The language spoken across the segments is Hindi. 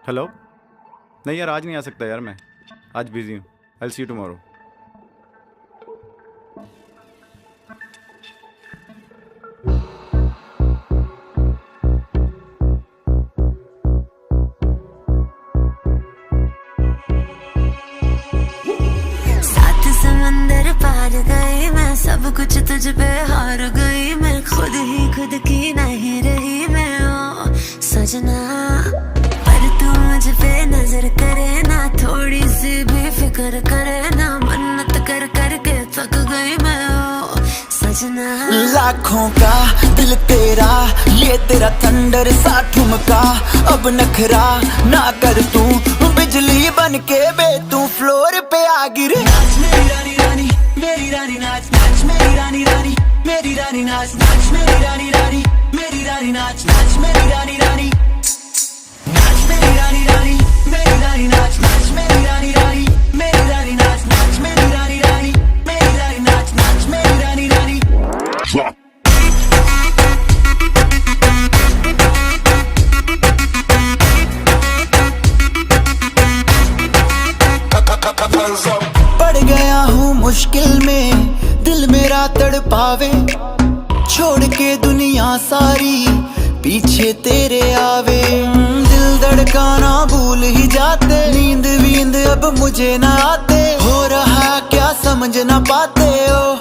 हेलो। नहीं यार, आज नहीं आ सकता यार, मैं आज बिजी हूँ। I will see you tomorrow. सात समंदर पार गई मैं, सब कुछ तुझ पे हार गई मैं, खुद ही खुद की नहीं रही मैं ओ सजना। पर तू मुझ पे नजर करे ना, थोड़ी सी भी फिक्र करे ना, मन्नत कर करके थक गई मैं ओ सजना। लाखों का दिल तेरा, ये तेरा थंडर सा ठुमका, अब नखरा ना कर तू, बिजली बन के बे तू फ्लोर पे आ गिर। नाच मेरी रानी रानी, मेरी रानी नाच नाच मेरी रानी रानी, मेरी रानी नाच नाच मेरी रानी रानी, मेरी रानी नाच नाच मेरी रानी रानी, नाच मेरी रानी रानी, मेरी रानी नाच नाच मेरी रानी रानी, मेरी रानी नाच नाच मेरी रानी रानी, मेरी रानी नाच नाच मेरी रानी रानी। पड़ गया हूँ मुश्किल में, दिल मेरा तड़पावे, छोड़ के दुनिया सारी पीछे तेरे आवे। दिल धड़काना भूल ही जाते, नींद वींद अब मुझे ना आते, हो रहा क्या समझ ना पाते ओ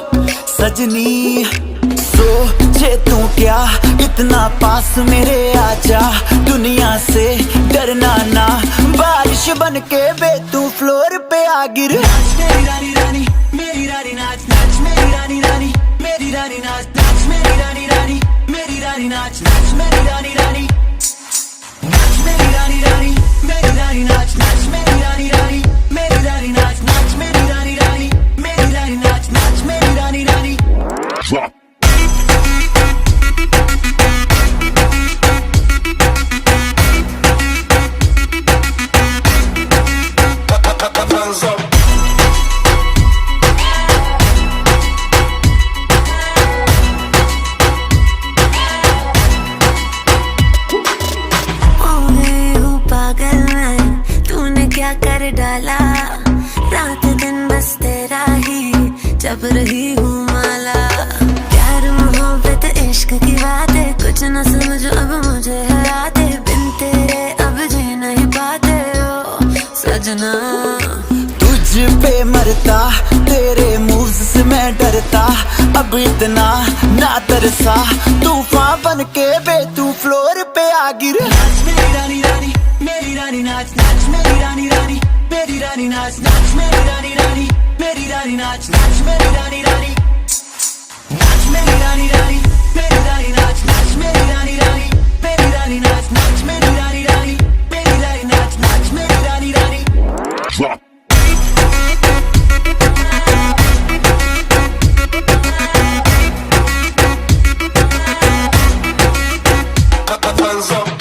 सजनी। सोचे तू क्या इतना पास मेरे आजा, दुनिया से डरना ना, बारिश बन के बे तू फ्लोर पे आ गिर। नाच मेरी रानी रानी, मेरी रानी नाच नाच मेरी रानी रानी, मेरी रानी नाच नाच मेरी रानी रानी, मेरी रानी नाच नाच मेरी रानी रानी, नाच मेरी रानी रानी, मेरी रानी नाच नाच मेरी रानी रानी, मेरी रानी नाच नाच मेरी रानी रानी, मेरी रानी नाच नाच मेरी रानी रानी। क्या कर डाला, रात दिन बस तेरा ही जब रही हूँ माला। प्यार मोहब्बत इश्क की बातें कुछ न समझ अब मुझे हराते, बिन तेरे अब जी नहीं पाते ओ सजना। तुझ पे मरता, तेरे मूव्स से मैं डरता, अब इतना ना तरसा, तूफान बन के बे तू फ्लोर पे आ गिर। नाच मेरी रानी रानी, मेरी रानी नाच नाच मेरी रानी रानी, मेरी रानी नाच नाच मेरी रानी रानी, मेरी रानी नाच नाच मेरी रानी रानी, नाच मेरी रानी रानी, मेरी रानी नाच नाच मेरी रानी रानी, मेरी रानी नाच नाच मेरी रानी रानी, मेरी रानी नाच नाच मेरी रानी रानी। Hands up.